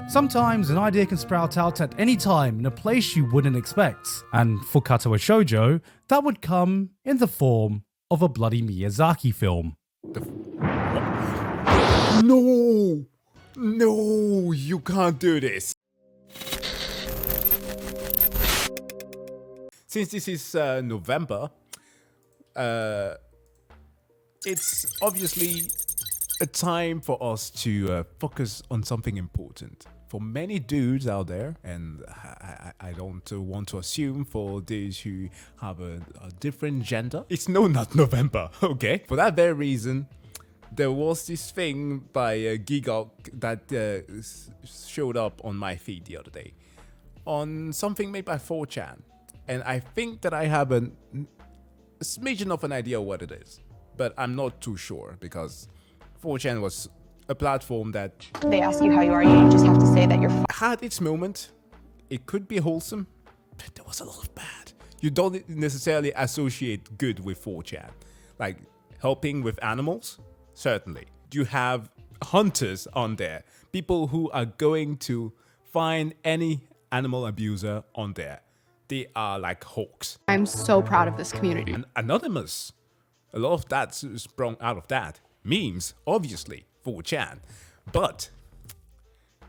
Sometimes an idea can sprout out at any time in a place you wouldn't expect. And for 𝙃𝙖𝙣𝙩𝙖𝙞, that would come in the form of a bloody Miyazaki film. No! No, you can't do this. Since this is November, it's obviously a time for us to focus on something important. For many dudes out there, and I don't want to assume for those who have a different gender, it's not November, okay? For that very reason, there was this thing by Gigguk that showed up on my feed the other day on something made by 4chan. And I think that I have a smidgen of an idea what it is, but I'm not too sure because 4chan was a platform that they ask you how you are, you just have to say that you're had its moment. It could be wholesome, but there was a lot of bad. You don't necessarily associate good with 4chan. Like helping with animals, certainly. You have hunters on there, people who are going to find any animal abuser on there. They are like hawks. I'm so proud of this community. And anonymous. A lot of that sprung out of that. Memes, obviously, 4chan. But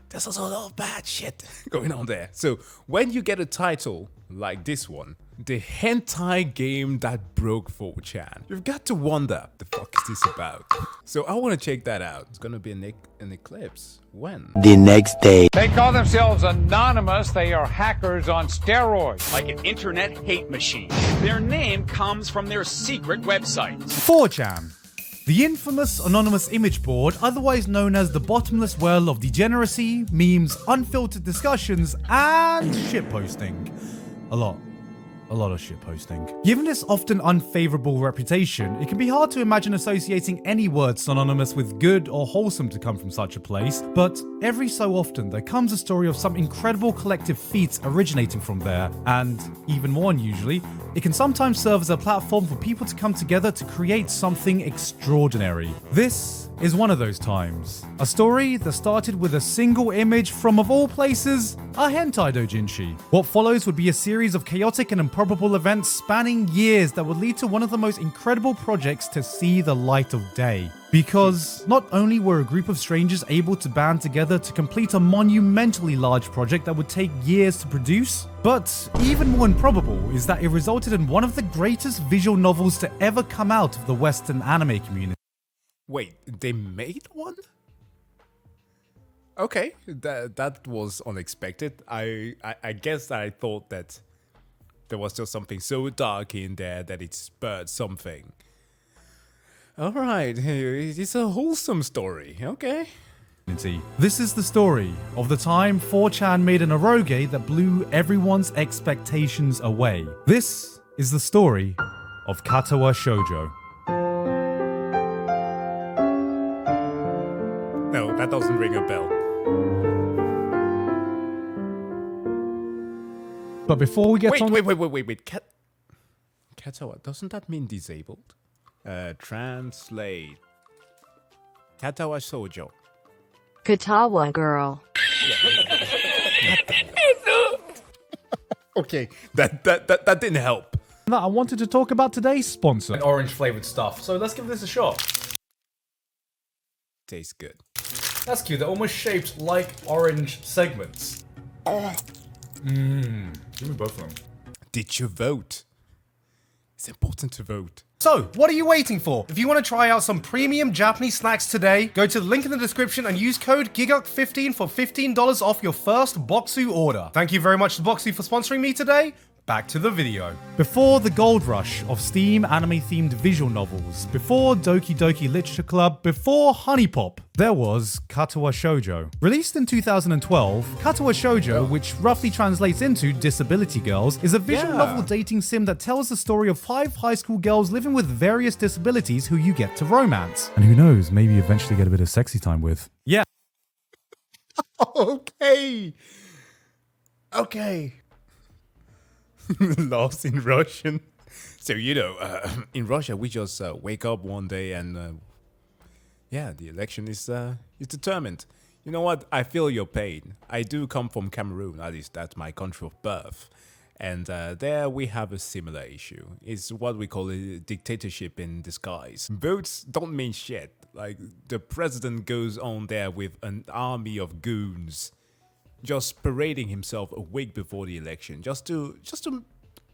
there's also a lot of bad shit going on there. So when you get a title like this one, the hentai game that broke 4chan, you've got to wonder, the fuck is this about? So I want to check that out. It's gonna be an eclipse. When? The next day. They call themselves anonymous. They are hackers on steroids. Like an internet hate machine. Their name comes from their secret websites. 4chan. The infamous anonymous image board, otherwise known as the bottomless well of degeneracy, memes, unfiltered discussions, and shitposting. A lot of shitposting. Given its often unfavorable reputation, it can be hard to imagine associating any word synonymous with good or wholesome to come from such a place, but every so often there comes a story of some incredible collective feats originating from there, and even more unusually, it can sometimes serve as a platform for people to come together to create something extraordinary. This is one of those times. A story that started with a single image from, of all places, a hentai doujinshi. What follows would be a series of chaotic and improbable events spanning years that would lead to one of the most incredible projects to see the light of day. Because not only were a group of strangers able to band together to complete a monumentally large project that would take years to produce, but even more improbable is that it resulted in one of the greatest visual novels to ever come out of the Western anime community. Wait, they made one? Okay, that was unexpected. I guess that I thought that there was still something so dark in there that it spurred something. Alright, it's a wholesome story, okay. This is the story of the time 4chan made an eroge that blew everyone's expectations away. This is the story of 𝙃𝙖𝙣𝙩𝙖𝙀. No, that doesn't ring a bell. But before we get on... Wait. 𝙃𝙖𝙣𝙩𝙖, doesn't that mean disabled? Translate. 𝙃𝙖𝙣𝙩𝙖𝙀. Katawa girl. Okay, that didn't help. I wanted to talk about today's sponsor. An orange flavored stuff. So let's give this a shot. Tastes good. That's cute. They're almost shaped like orange segments. Give me both of them. Did you vote? It's important to vote. So, what are you waiting for? If you want to try out some premium Japanese snacks today, go to the link in the description and use code Gigguk15 for $15 off your first Boxu order. Thank you very much to Boxu for sponsoring me today. Back to the video. Before the gold rush of Steam anime-themed visual novels, before Doki Doki Literature Club, before Honey Pop, there was 𝙃𝙖𝙣𝙩𝙖𝙀. Released in 2012, 𝙃𝙖𝙣𝙀𝙀, which roughly translates into Disability Girls, is a visual novel dating sim that tells the story of 5 high school girls living with various disabilities who you get to romance. And who knows, maybe eventually get a bit of sexy time with. Yeah. Okay. Lost in Russian. So, you know, in Russia, we just wake up one day and, yeah, the election is determined. You know what? I feel your pain. I do come from Cameroon, at least that's my country of birth. And there we have a similar issue. It's what we call a dictatorship in disguise. Votes don't mean shit. Like, the president goes on there with an army of goons, just parading himself a week before the election, just to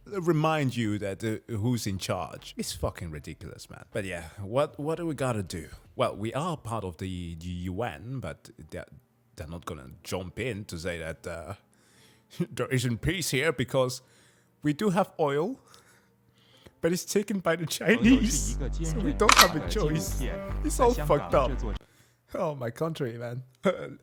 remind you that who's in charge. It's fucking ridiculous, man. But yeah, what do we gotta do? Well, we are part of the UN, but they're not gonna jump in to say that there isn't peace here because we do have oil, but it's taken by the Chinese, so we don't have a choice. It's all fucked up. Oh, my country, man.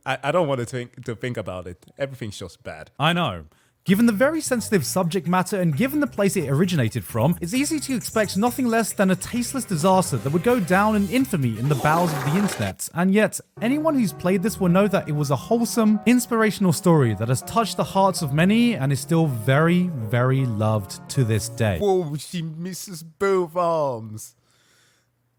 I don't want to think about it. Everything's just bad. I know. Given the very sensitive subject matter and given the place it originated from, it's easy to expect nothing less than a tasteless disaster that would go down in infamy in the bowels of the internet. And yet, anyone who's played this will know that it was a wholesome, inspirational story that has touched the hearts of many and is still very, very loved to this day. Whoa, she misses both arms.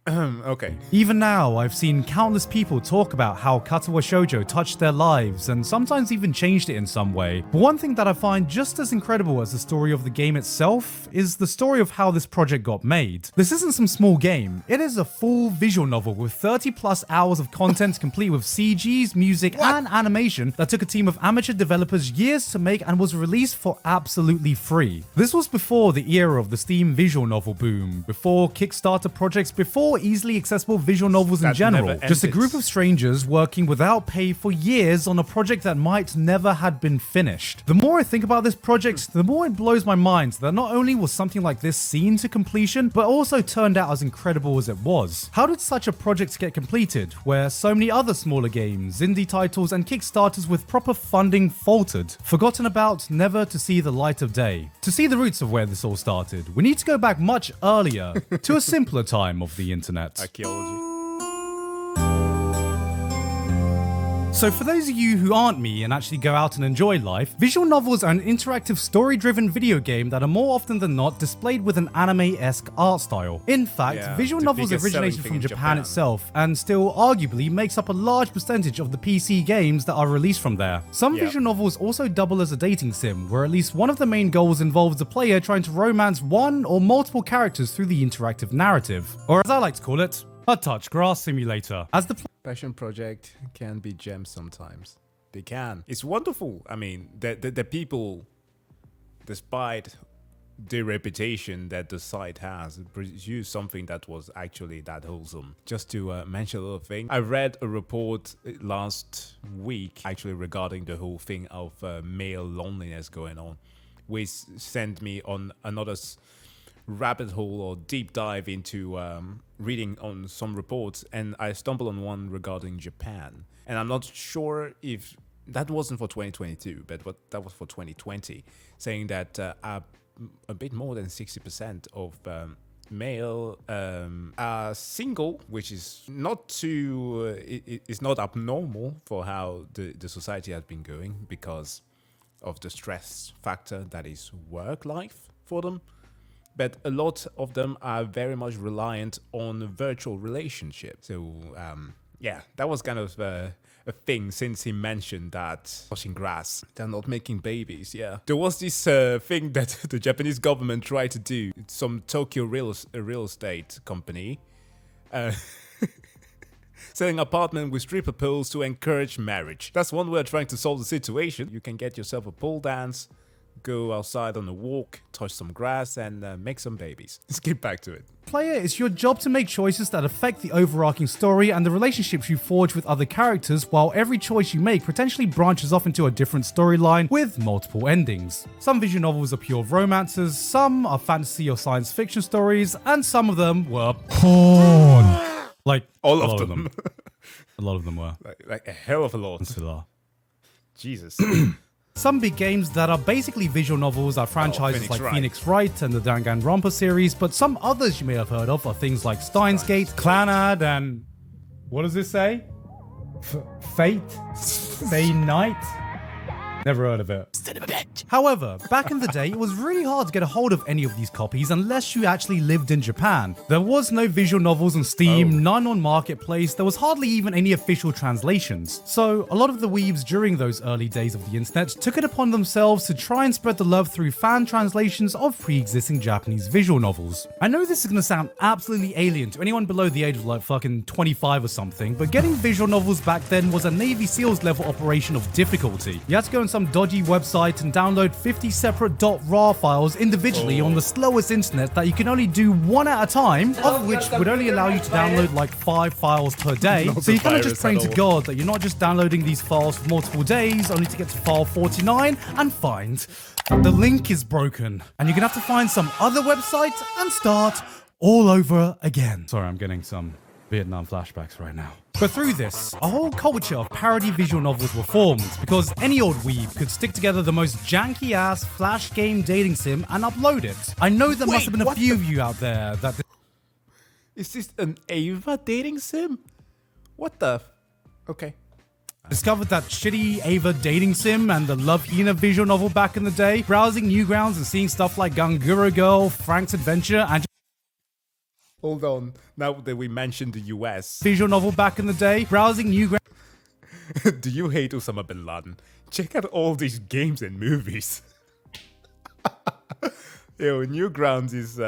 Okay. Even now, I've seen countless people talk about how 𝙃𝙚𝙣𝙩𝙖𝙞 shoujo touched their lives and sometimes even changed it in some way. But one thing that I find just as incredible as the story of the game itself is the story of how this project got made. This isn't some small game. It is a full visual novel with 30 plus hours of content complete with CGs, music, and animation that took a team of amateur developers years to make and was released for absolutely free. This was before the era of the Steam visual novel boom, before Kickstarter projects, before easily accessible visual novels in general. Just a group of strangers working without pay for years on a project that might never had been finished. The more I think about this project, the more it blows my mind that not only was something like this seen to completion, but also turned out as incredible as it was. How did such a project get completed, where so many other smaller games, indie titles, and Kickstarters with proper funding faltered, forgotten about, never to see the light of day? To see the roots of where this all started, we need to go back much earlier, to a simpler time of the internet. Archaeology. So for those of you who aren't me and actually go out and enjoy life, visual novels are an interactive story-driven video game that are more often than not displayed with an anime-esque art style. In fact, visual novels originated from Japan itself and still arguably makes up a large percentage of the PC games that are released from there. Some visual novels also double as a dating sim, where at least one of the main goals involves the player trying to romance one or multiple characters through the interactive narrative. Or as I like to call it, a touch grass simulator. As the Passion project can be gems sometimes. They can. It's wonderful. I mean, the people, despite the reputation that the site has, produced something that was actually that wholesome. Just to mention a little thing, I read a report last week actually regarding the whole thing of male loneliness going on, which sent me on another rabbit hole or deep dive into reading on some reports, and I stumbled on one regarding Japan. And I'm not sure if that wasn't for 2022, but that was for 2020, saying that a bit more than 60% of male are single, which is not too it's not abnormal for how the society has been going because of the stress factor that is work life for them. But a lot of them are very much reliant on virtual relationships. So, yeah, that was kind of a thing since he mentioned that touching grass, they're not making babies, yeah. There was this thing that the Japanese government tried to do. Some Tokyo real estate company selling apartment with stripper poles to encourage marriage. That's one way of trying to solve the situation. You can get yourself a pole dance, go outside on a walk, touch some grass, and make some babies. Let's get back to it. Player, it's your job to make choices that affect the overarching story and the relationships you forge with other characters, while every choice you make potentially branches off into a different storyline with multiple endings. Some visual novels are pure romances, some are fantasy or science fiction stories, and some of them were porn. Like, all of them. A lot of them were. Like a hell of a lot. Still are. Jesus. Some big games that are basically visual novels are franchises like Phoenix Wright and the Danganronpa series, but some others you may have heard of are things like Steins Gate, Clannad, and what does this say? Fate? Stay Night? Never heard of it. However, back in the day, it was really hard to get a hold of any of these copies unless you actually lived in Japan. There was no visual novels on Steam, none on Marketplace, there was hardly even any official translations. So a lot of the weebs during those early days of the internet took it upon themselves to try and spread the love through fan translations of pre-existing Japanese visual novels. I know this is gonna sound absolutely alien to anyone below the age of like fucking 25 or something, but getting visual novels back then was a Navy SEALs level operation of difficulty. You had to go on some dodgy website and download 50 separate .rar files individually on the slowest internet that you can only do one at a time, of which would only allow you to download like 5 files per day. So you're kind of just praying to God that you're not just downloading these files for multiple days only to get to file 49 and find the link is broken and you're gonna have to find some other website and start all over again. Sorry, I'm getting some Vietnam flashbacks right now. But through this, a whole culture of parody visual novels were formed because any old weeb could stick together the most janky ass flash game dating sim and upload it. I know there must have been a few of you out there that... Is this an Ava dating sim? What the? Okay. Discovered that shitty Ava dating sim and the Love Hina visual novel back in the day, browsing Newgrounds and seeing stuff like Ganguro Girl, Frank's Adventure, and Hold on. Now that we mentioned the US. visual novel back in the day, browsing Newgrounds. Do you hate Osama bin Laden? Check out all these games and movies. Yo, Newgrounds is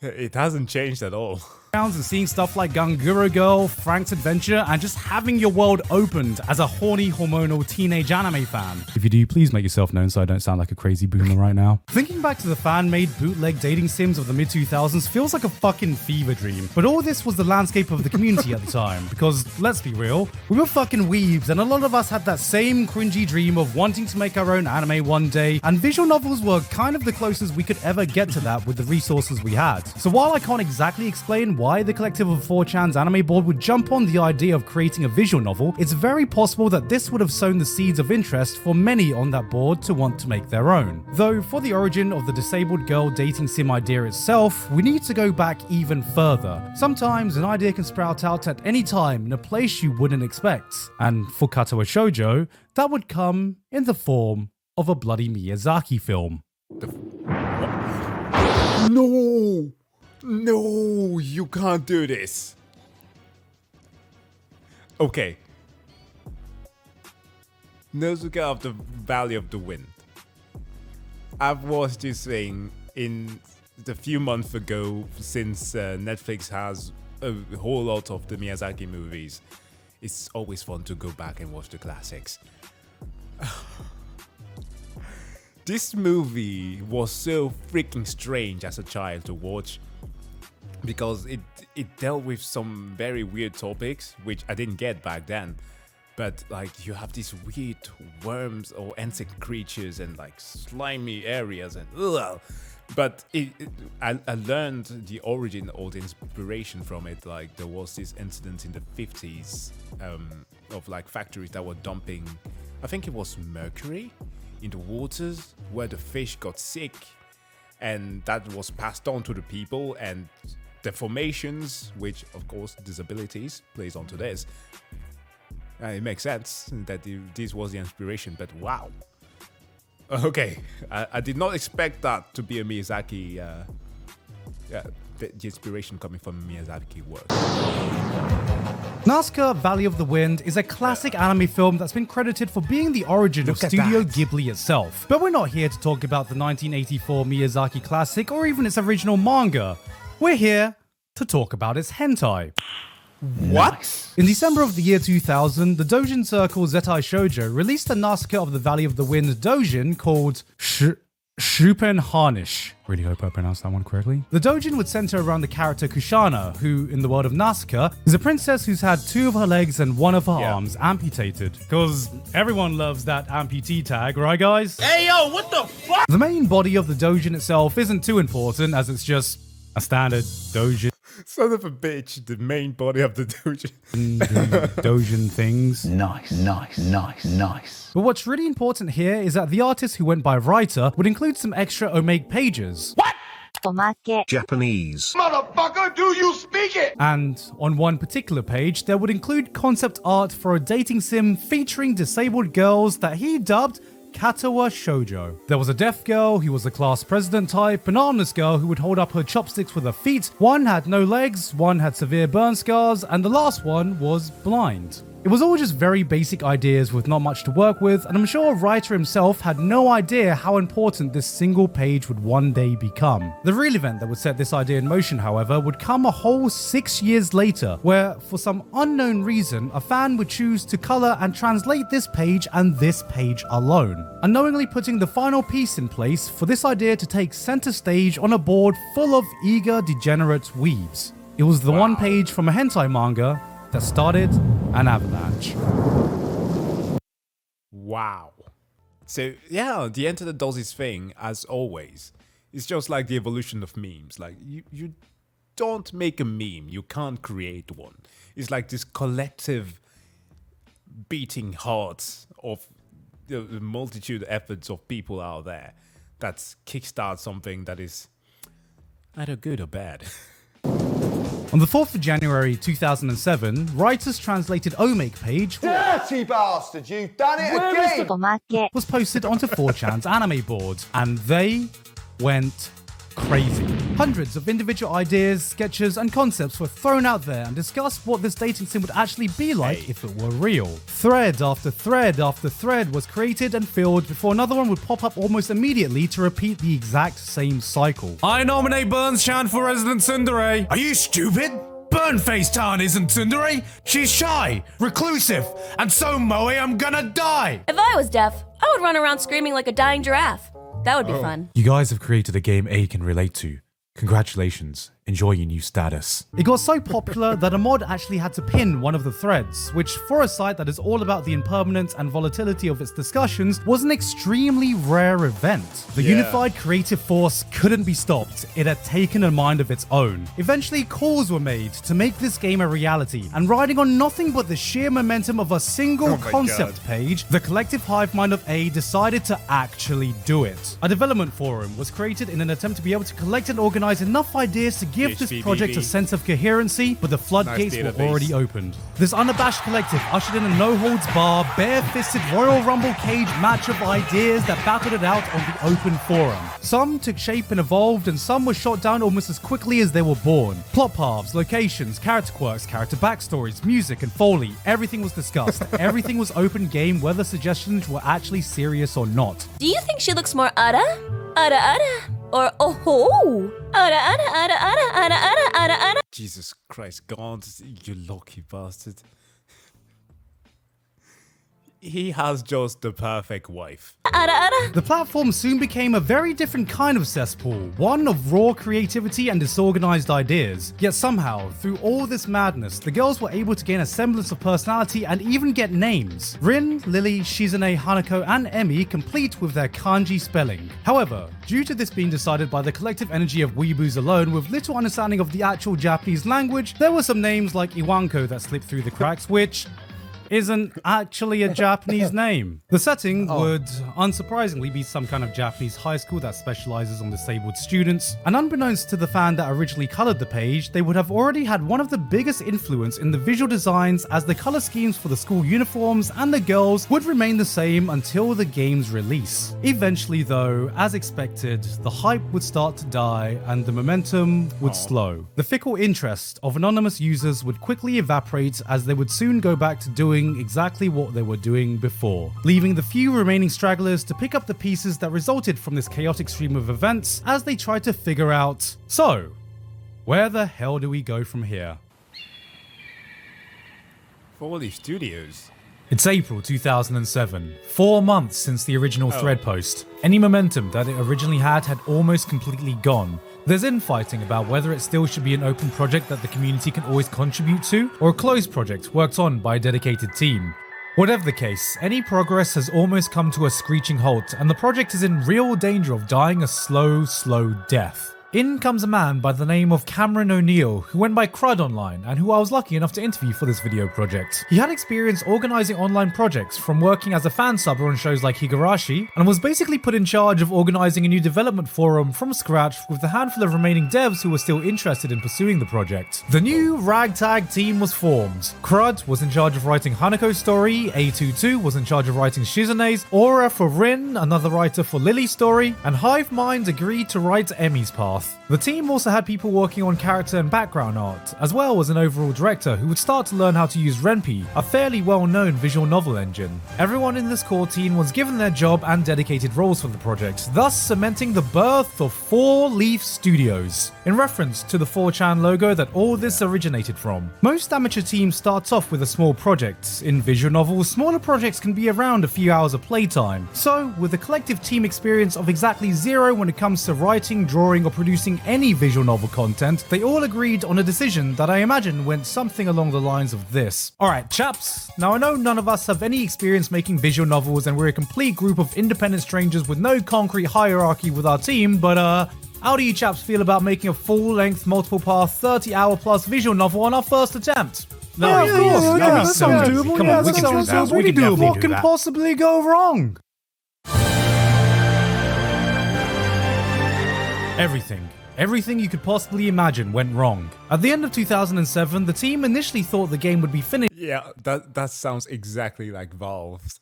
it hasn't changed at all. And seeing stuff like Ganguro Girl, Frank's Adventure, and just having your world opened as a horny, hormonal teenage anime fan. If you do, please make yourself known so I don't sound like a crazy boomer right now. Thinking back to the fan-made bootleg dating sims of the mid-2000s feels like a fucking fever dream. But all this was the landscape of the community at the time, because, let's be real, we were fucking weebs, and a lot of us had that same cringy dream of wanting to make our own anime one day, and visual novels were kind of the closest we could ever get to that with the resources we had. So while I can't exactly explain why the collective of 4chan's anime board would jump on the idea of creating a visual novel, it's very possible that this would have sown the seeds of interest for many on that board to want to make their own. Though for the origin of the disabled girl dating sim idea itself, we need to go back even further. Sometimes an idea can sprout out at any time in a place you wouldn't expect. And for Katawa Shoujo, that would come in the form of a bloody Miyazaki film. No! No, you can't do this. Okay. Nozuka of the Valley of the Wind. I've watched this thing in the few months ago since Netflix has a whole lot of the Miyazaki movies. It's always fun to go back and watch the classics. This movie was so freaking strange as a child to watch because it dealt with some very weird topics which I didn't get back then. But like you have these weird worms or insect creatures and like slimy areas and ugh. But I learned the origin or the inspiration from it. Like there was this incident in the 50s of like factories that were dumping, I think it was mercury in the waters where the fish got sick, and that was passed on to the people, and deformations, which of course disabilities plays onto this. It makes sense that this was the inspiration, but wow. Okay, I did not expect that to be a Miyazaki, the inspiration coming from Miyazaki work. Nazca Valley of the Wind is a classic anime film that's been credited for being the origin of Studio Ghibli itself. But we're not here to talk about the 1984 Miyazaki classic or even its original manga. We're here to talk about its hentai. What? In December of the year 2000, the doujin circle Zettai Shoujo released a Nazca of the Valley of the Wind doujin called Shupen Harnish. Really hope I pronounced that one correctly. The doujin would center around the character Kushana, who, in the world of Nazca, is a princess who's had 2 of her legs and 1 of her arms amputated. Cause everyone loves that amputee tag, right guys? Hey yo, what the fuck? The main body of the doujin itself isn't too important as it's just a standard doujin. Son of a bitch, the main body of the doujin. Doujin things. Nice. But what's really important here is that the artist who went by writer would include some extra omake pages. What? Japanese. And on one particular page, there would include concept art for a dating sim featuring disabled girls that he dubbed 𝙃𝙚𝙣𝙩𝙖𝙞 shoujo. There was a deaf girl who was a class president type, an armless girl who would hold up her chopsticks with her feet, one had no legs, one had severe burn scars, and the last one was blind. It was all just very basic ideas with not much to work with, and I'm sure the writer himself had no idea how important this single page would one day become. The real event that would set this idea in motion, however, would come a whole 6 years later, where, for some unknown reason, a fan would choose to color and translate this page and this page alone, unknowingly putting the final piece in place for this idea to take center stage on a board full of eager, degenerate weebs. It was the one page from a hentai manga that started an avalanche. Wow. So yeah, the internet does its thing as always. It's just like the evolution of memes. Like you don't make a meme, you can't create one. It's like this collective beating hearts of the multitude of efforts of people out there that kickstart something that is either good or bad. On the 4th of January 2007, writers translated Omake page Dirty bastard, you've done it again! Was posted onto 4chan's anime board, and they went crazy. Hundreds of individual ideas, sketches, and concepts were thrown out there and discussed what this dating sim would actually be like if it were real. Thread after thread after thread was created and filled before another one would pop up almost immediately to repeat the exact same cycle. I nominate Burns-chan for Resident Tsundere. Are you stupid? Burnface-chan isn't Tsundere. She's shy, reclusive, and so moe I'm gonna die. If I was deaf, I would run around screaming like a dying giraffe. That would be fun. You guys have created a game A can relate to. Congratulations. Enjoy your new status. It got so popular that a mod actually had to pin one of the threads, which for a site that is all about the impermanence and volatility of its discussions was an extremely rare event. The unified creative force couldn't be stopped. It had taken a mind of its own. Eventually, calls were made to make this game a reality, and riding on nothing but the sheer momentum of a single concept page, the collective hive mind of A decided to actually do it. A development forum was created in an attempt to be able to collect and organize enough ideas to give this project a sense of coherency, but the floodgates were already opened. This unabashed collective ushered in a no-holds-bar, bare-fisted Royal Rumble cage match of ideas that battled it out on the open forum. Some took shape and evolved, and some were shot down almost as quickly as they were born. Plot paths, locations, character quirks, character backstories, music, and foley. Everything was discussed. Everything was open game, whether suggestions were actually serious or not. Do you think she looks more ara? Ara? Or oh-ho? Ara. Jesus Christ, God, you lucky bastard. He has just the perfect wife. The platform soon became a very different kind of cesspool, one of raw creativity and disorganized ideas. Yet somehow, through all this madness, the girls were able to gain a semblance of personality and even get names. Rin, Lily, Shizune, Hanako, and Emi complete with their kanji spelling. However, due to this being decided by the collective energy of weeboos alone with little understanding of the actual Japanese language, there were some names like Iwanko that slipped through the cracks, which isn't actually a Japanese name. The setting would, unsurprisingly, be some kind of Japanese high school that specializes on disabled students. And unbeknownst to the fan that originally colored the page, they would have already had one of the biggest influence in the visual designs, as the color schemes for the school uniforms and the girls would remain the same until the game's release. Eventually though, as expected, the hype would start to die and the momentum would slow. The fickle interest of anonymous users would quickly evaporate, as they would soon go back to doing exactly what they were doing before, leaving the few remaining stragglers to pick up the pieces that resulted from this chaotic stream of events as they tried to figure out, so, where the hell do we go from here? Foley Studios. It's April 2007, 4 months since the original thread post. Any momentum that it originally had almost completely gone. There's infighting about whether it still should be an open project that the community can always contribute to, or a closed project worked on by a dedicated team. Whatever the case, any progress has almost come to a screeching halt, and the project is in real danger of dying a slow death. In comes a man by the name of Cameron O'Neill, who went by Crud online and who I was lucky enough to interview for this video project. He had experience organising online projects from working as a fan subber on shows like Higurashi, and was basically put in charge of organising a new development forum from scratch with the handful of remaining devs who were still interested in pursuing the project. The new ragtag team was formed. Crud was in charge of writing Hanako's story, A22 was in charge of writing Shizune's, Aura for Rin, another writer for Lily's story, and Hive Mind agreed to write Emi's path. The team also had people working on character and background art, as well as an overall director who would start to learn how to use Ren'Py, a fairly well-known visual novel engine. Everyone in this core team was given their job and dedicated roles for the project, thus cementing the birth of 4 Leaf Studios, in reference to the 4chan logo that all this originated from. Most amateur teams start off with a small project. In visual novels, smaller projects can be around a few hours of playtime. So, with a collective team experience of exactly 0 when it comes to writing, drawing, or producing any visual novel content, they all agreed on a decision that I imagine went something along the lines of this. Alright chaps, now I know none of us have any experience making visual novels and we're a complete group of independent strangers with no concrete hierarchy with our team, but how do you chaps feel about making a full-length, multiple-path, 30-hour plus visual novel on our first attempt? No, of course. That sounds doable. Come on, we can do that. We can definitely do that. What can possibly go wrong? Everything you could possibly imagine went wrong. At the end of 2007, the team initially thought the game would be finished. Yeah, that sounds exactly like Valve's.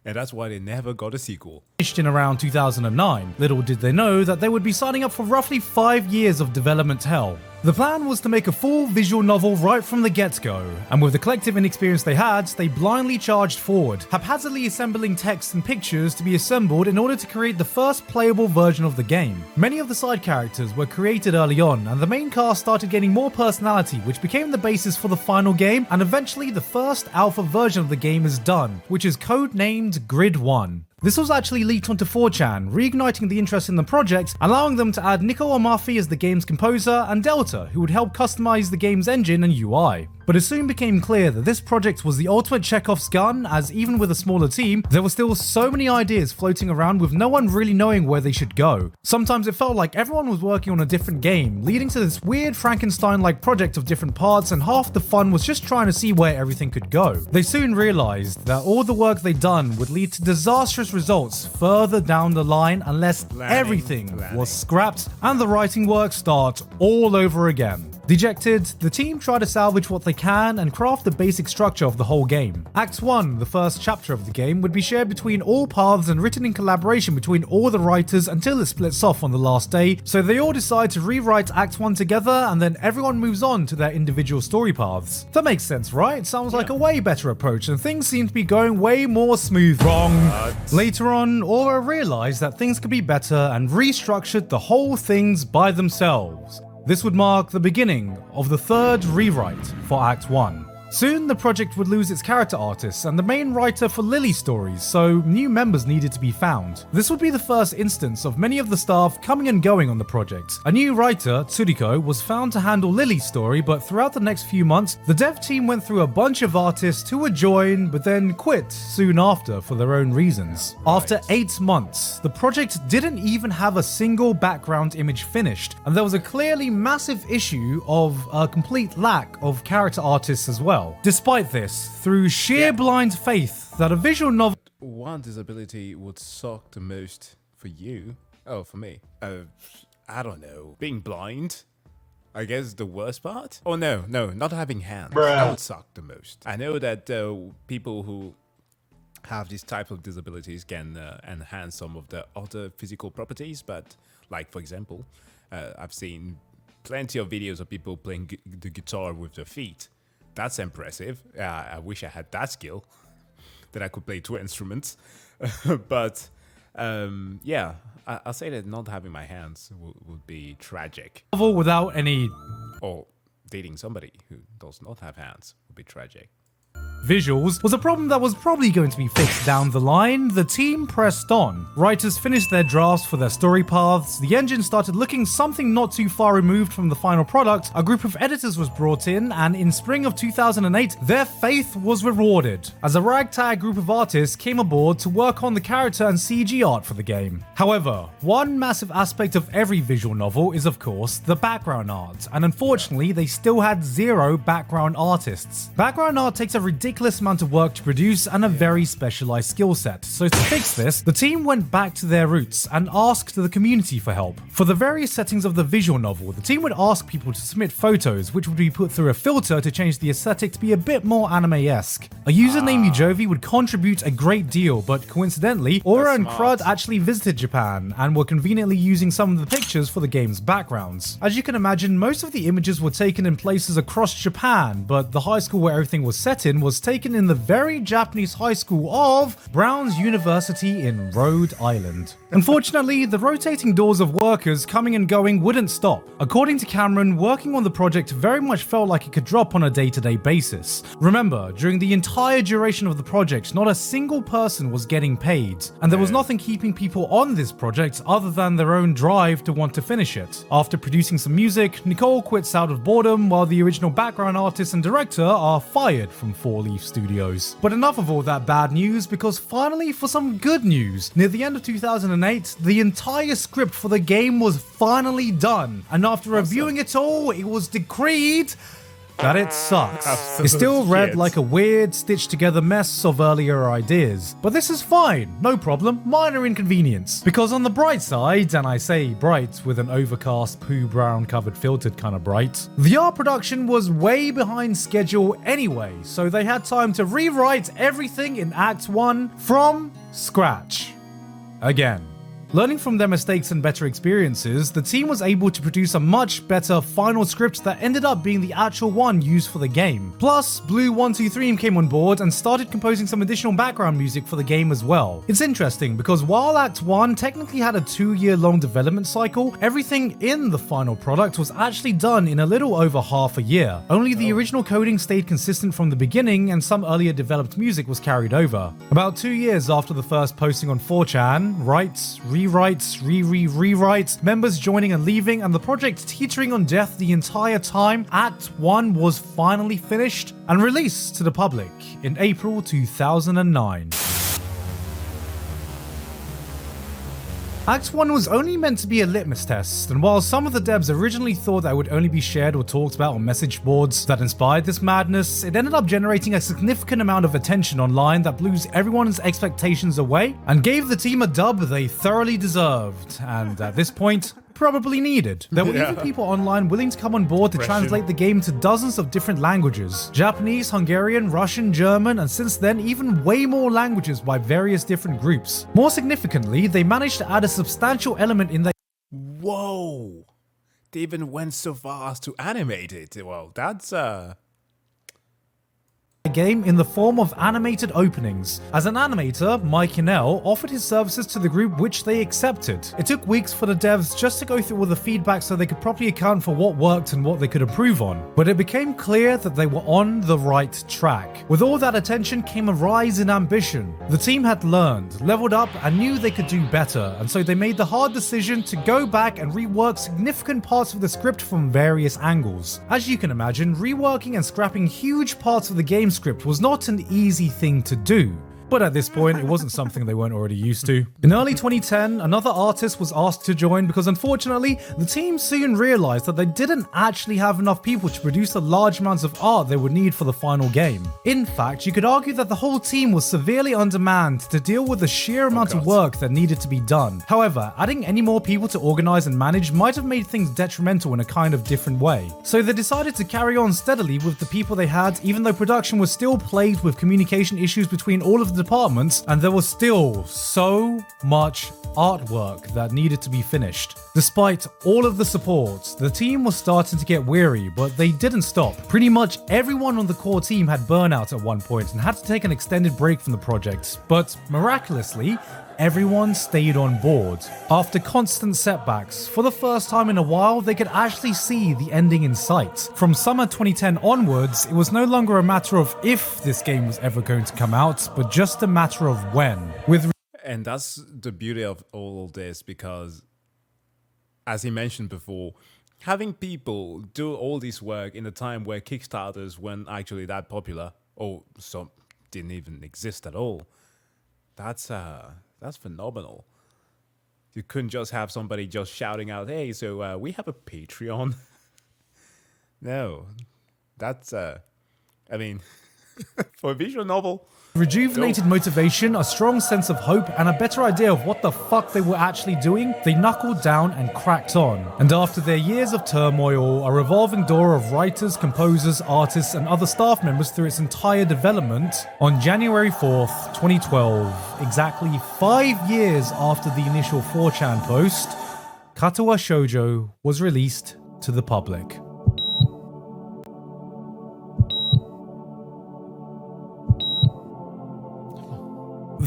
And that's why they never got a sequel. In around 2009. Little did they know that they would be signing up for roughly 5 years of development hell. The plan was to make a full visual novel right from the get-go, and with the collective inexperience they had, they blindly charged forward, haphazardly assembling text and pictures to be assembled in order to create the first playable version of the game. Many of the side characters were created early on, and the main cast started gaining more personality, which became the basis for the final game, and eventually the first alpha version of the game is done, which is codenamed Grid 1. This was actually leaked onto 4chan, reigniting the interest in the project, allowing them to add Nico Amafi as the game's composer and Delta, who would help customize the game's engine and UI. But it soon became clear that this project was the ultimate Chekhov's gun, as even with a smaller team, there were still so many ideas floating around with no one really knowing where they should go. Sometimes it felt like everyone was working on a different game, leading to this weird Frankenstein-like project of different parts, and half the fun was just trying to see where everything could go. They soon realized that all the work they'd done would lead to disastrous results further down the line unless everything was scrapped and the writing work start all over again. Dejected, the team try to salvage what they can and craft the basic structure of the whole game. Act 1, the first chapter of the game, would be shared between all paths and written in collaboration between all the writers until it splits off on the last day, so they all decide to rewrite Act 1 together and then everyone moves on to their individual story paths. That makes sense, right? Sounds like a way better approach and things seem to be going way more smooth. Wrong. Later on, Aura realized that things could be better and restructured the whole things by themselves. This would mark the beginning of the third rewrite for Act 1. Soon, the project would lose its character artists and the main writer for Lily's stories, so new members needed to be found. This would be the first instance of many of the staff coming and going on the project. A new writer, Tsuriko, was found to handle Lily's story, but throughout the next few months, the dev team went through a bunch of artists who would join, but then quit soon after for their own reasons. After 8 months, the project didn't even have a single background image finished, and there was a clearly massive issue of a complete lack of character artists as well. Despite this, through sheer blind faith that a visual novel... One disability would suck the most for you? Oh, for me? I don't know. Being blind? I guess the worst part? Oh no, not having hands. That would suck the most. I know that people who have this type of disabilities can enhance some of the other physical properties, but like for example, I've seen plenty of videos of people playing the guitar with their feet. That's impressive. I wish I had that skill, that I could play 2 instruments. But yeah, I'll say that not having my hands would be tragic. Without any... Or dating somebody who does not have hands would be tragic. visuals was a problem that was probably going to be fixed down the line, the team pressed on. Writers finished their drafts for their story paths, the engine started looking something not too far removed from the final product, a group of editors was brought in, and in spring of 2008, their faith was rewarded, as a ragtag group of artists came aboard to work on the character and CG art for the game. However, one massive aspect of every visual novel is of course the background art, and unfortunately they still had zero background artists. Background art takes a ridiculous amount of work to produce and a very specialized skill set, so to fix this, the team went back to their roots and asked the community for help. For the various settings of the visual novel, the team would ask people to submit photos which would be put through a filter to change the aesthetic to be a bit more anime-esque. A user named Ujovi would contribute a great deal, but coincidentally, Aura and Crud actually visited Japan and were conveniently using some of the pictures for the game's backgrounds. As you can imagine, most of the images were taken in places across Japan, but the high school where everything was set in was taken in the very Japanese high school of Brown's University in Rhode Island. Unfortunately, the rotating doors of workers coming and going wouldn't stop. According to Cameron, working on the project very much felt like it could drop on a day-to-day basis. Remember, during the entire duration of the project, not a single person was getting paid, and there was nothing keeping people on this project other than their own drive to want to finish it. After producing some music, Nicole quits out of boredom while the original background artist and director are fired from 4 Leaf Studios. But enough of all that bad news, because finally for some good news, near the end of 2008, the entire script for the game was finally done, and after reviewing it all, it was decreed that it sucks. It still read like a weird, stitched together mess of earlier ideas. But this is fine, no problem, minor inconvenience. Because on the bright side, and I say bright with an overcast poo brown covered filtered kind of bright, the art production was way behind schedule anyway, so they had time to rewrite everything in Act 1 from scratch. Again. Learning from their mistakes and better experiences, the team was able to produce a much better final script that ended up being the actual one used for the game. Plus, Blue123 came on board and started composing some additional background music for the game as well. It's interesting because while Act 1 technically had a 2-year-long development cycle, everything in the final product was actually done in a little over half a year. Only the original coding stayed consistent from the beginning and some earlier developed music was carried over. About 2 years after the first posting on 4chan, writes, rewrites, members joining and leaving, and the project teetering on death the entire time, Act 1 was finally finished and released to the public in April 2009. Act 1 was only meant to be a litmus test, and while some of the devs originally thought that it would only be shared or talked about on message boards that inspired this madness, it ended up generating a significant amount of attention online that blew everyone's expectations away and gave the team a dub they thoroughly deserved, and at this point, probably needed. There were even people online willing to come on board to translate the game to dozens of different languages. Japanese, Hungarian, Russian, German, and since then even way more languages by various different groups. More significantly, they managed to add a substantial element in their— Whoa! They even went so far as to animate it. Well, that's game in the form of animated openings. As an animator, Mike Inell offered his services to the group, which they accepted. It took weeks for the devs just to go through all the feedback so they could properly account for what worked and what they could improve on. But it became clear that they were on the right track. With all that attention came a rise in ambition. The team had learned, leveled up, and knew they could do better, and so they made the hard decision to go back and rework significant parts of the script from various angles. As you can imagine, reworking and scrapping huge parts of the game script was not an easy thing to do. But at this point, it wasn't something they weren't already used to. In early 2010, another artist was asked to join because unfortunately, the team soon realized that they didn't actually have enough people to produce the large amounts of art they would need for the final game. In fact, you could argue that the whole team was severely undermanned to deal with the sheer amount of work that needed to be done. However, adding any more people to organize and manage might have made things detrimental in a kind of different way. So they decided to carry on steadily with the people they had, even though production was still plagued with communication issues between all of the departments, and there was still so much artwork that needed to be finished. Despite all of the support, the team was starting to get weary, but they didn't stop. Pretty much everyone on the core team had burnout at one point and had to take an extended break from the project, but miraculously, everyone stayed on board. After constant setbacks, for the first time in a while, they could actually see the ending in sight. From summer 2010 onwards, it was no longer a matter of if this game was ever going to come out, but just a matter of when. And that's the beauty of all of this, because as he mentioned before, having people do all this work in a time where Kickstarters weren't actually that popular, or some didn't even exist at all, that's phenomenal. You couldn't just have somebody just shouting out, "Hey, so we have a Patreon." No, that's I mean, for a visual novel. Rejuvenated motivation, a strong sense of hope, and a better idea of what the fuck they were actually doing, they knuckled down and cracked on. And after their years of turmoil, a revolving door of writers, composers, artists, and other staff members through its entire development, on January 4th, 2012, exactly 5 years after the initial 4chan post, 𝙃𝙚𝙣𝙩𝙖𝙞 was released to the public.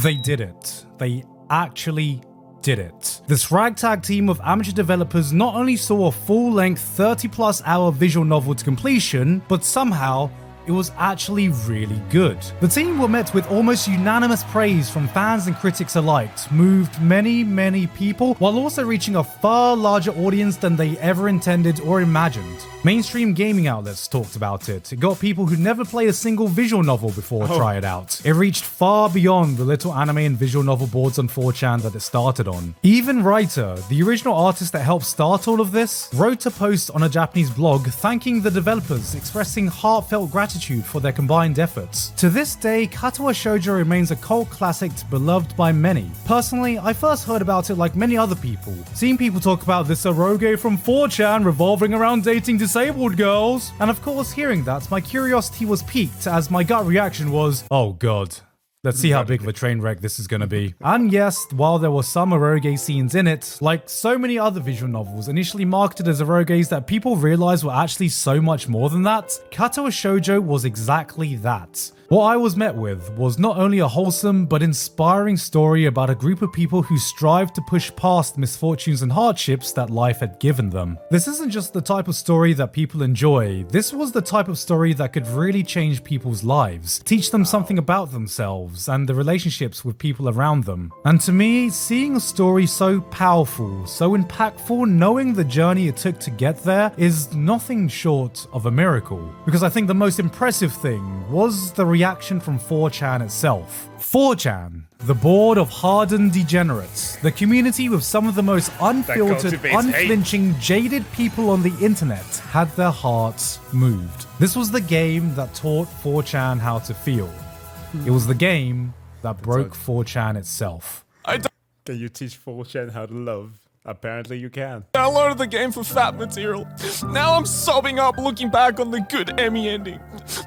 They did it. They actually did it. This ragtag team of amateur developers not only saw a full-length 30+ hour visual novel to completion, but somehow it was actually really good. The team were met with almost unanimous praise from fans and critics alike, moved many people, while also reaching a far larger audience than they ever intended or imagined. Mainstream gaming outlets talked about it. It got people who never played a single visual novel before try it out. It reached far beyond the little anime and visual novel boards on 4chan that it started on. Even Writer, the original artist that helped start all of this, wrote a post on a Japanese blog thanking the developers, expressing heartfelt gratitude for their combined efforts. To this day, 𝙃𝙚𝙣𝙩𝙖𝙞 remains a cult classic beloved by many. Personally, I first heard about it like many other people, seeing people talk about this eroge from 4chan revolving around dating disabled girls, and of course hearing that, my curiosity was piqued as my gut reaction was, oh god. Let's see how big of a train wreck this is gonna be. And yes, while there were some eroge scenes in it, like so many other visual novels initially marketed as eroges that people realized were actually so much more than that, 𝙃𝙚𝙣𝙩𝙖𝙞 was exactly that. What I was met with was not only a wholesome but inspiring story about a group of people who strive to push past misfortunes and hardships that life had given them. This isn't just the type of story that people enjoy, this was the type of story that could really change people's lives, teach them something about themselves and the relationships with people around them. And to me, seeing a story so powerful, so impactful, knowing the journey it took to get there is nothing short of a miracle. Because I think the most impressive thing was the reaction from 4chan itself. 4chan, the board of hardened degenerates, the community with some of the most unfiltered, unflinching, jaded people on the internet, had their hearts moved. This was the game that taught 4chan how to feel. It was the game that broke 4chan itself. Can you teach 4chan how to love? Apparently you can. Downloaded the game for fat material. Now I'm sobbing up looking back on the good Emmy ending.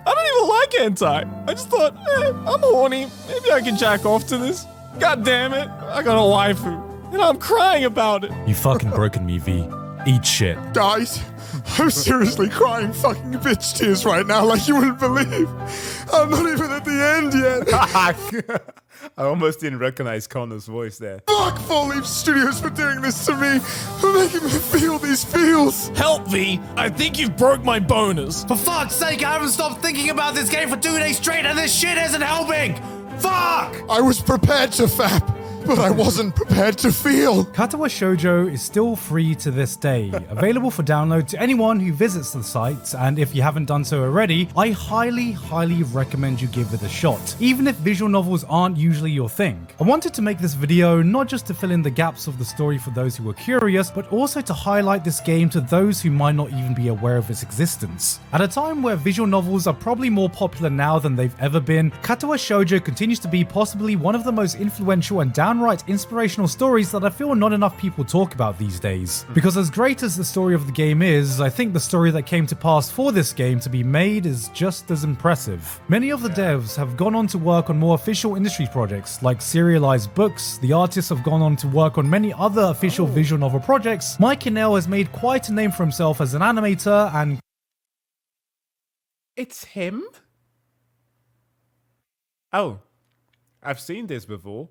I don't even like hentai. I just thought, I'm horny. Maybe I can jack off to this. God damn it. I got a waifu. And I'm crying about it. You fucking broken me, V. Eat shit. Guys, I'm seriously crying fucking bitch tears right now like you wouldn't believe. I'm not even at the end yet. I almost didn't recognize Connor's voice there. Fuck Four Leaf Studios for doing this to me, for making me feel these feels. Help, V. I think you've broke my boners. For fuck's sake, I haven't stopped thinking about this game for 2 days straight and this shit isn't helping! Fuck! I was prepared to fap, but I wasn't prepared to feel. 𝙃𝙚𝙣𝙩𝙖𝙞 is still free to this day, available for download to anyone who visits the site, and if you haven't done so already, I highly recommend you give it a shot, even if visual novels aren't usually your thing. I wanted to make this video not just to fill in the gaps of the story for those who were curious, but also to highlight this game to those who might not even be aware of its existence. At a time where visual novels are probably more popular now than they've ever been, 𝙃𝙚𝙣𝙩𝙖 continues to be possibly one of the most influential and downright inspirational stories that I feel not enough people talk about these days. Because as great as the story of the game is, I think the story that came to pass for this game to be made is just as impressive. Many of the devs have gone on to work on more official industry projects like serialized books, the artists have gone on to work on many other official visual novel projects, Mike Kinell has made quite a name for himself as an animator, and It's him? Oh, I've seen this before.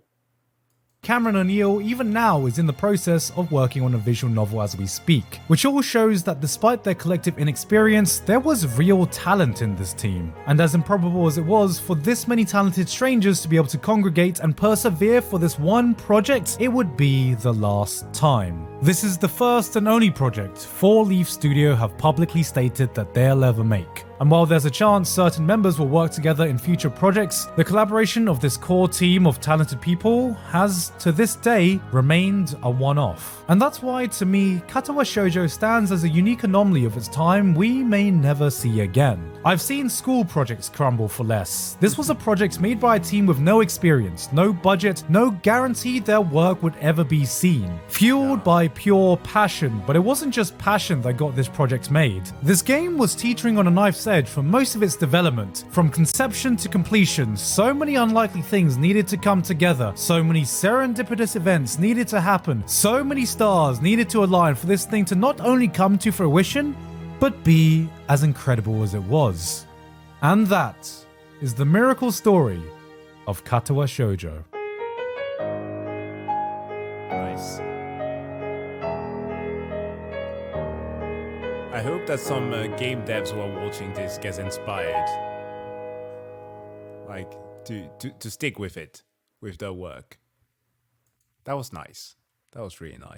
Cameron O'Neill even now is in the process of working on a visual novel as we speak, which all shows that despite their collective inexperience, there was real talent in this team. And as improbable as it was for this many talented strangers to be able to congregate and persevere for this one project, it would be the last time. This is the first and only project 4 Leaf Studio have publicly stated that they'll ever make. And while there's a chance certain members will work together in future projects, the collaboration of this core team of talented people has, to this day, remained a one-off. And that's why, to me, 𝙃𝙖𝙣𝙩𝙖𝙞 Shoujo stands as a unique anomaly of its time we may never see again. I've seen school projects crumble for less. This was a project made by a team with no experience, no budget, no guarantee their work would ever be seen. Fueled by pure passion, but it wasn't just passion that got this project made. This game was teetering on a knife's edge for most of its development. From conception to completion, so many unlikely things needed to come together, so many serendipitous events needed to happen, so many stars needed to align for this thing to not only come to fruition, but be as incredible as it was. And that is the miracle story of 𝙃𝙖𝙩𝙩 Shoujo. Nice. I hope that some game devs who are watching this gets inspired, like to stick with it, with their work. That was nice. That was really nice.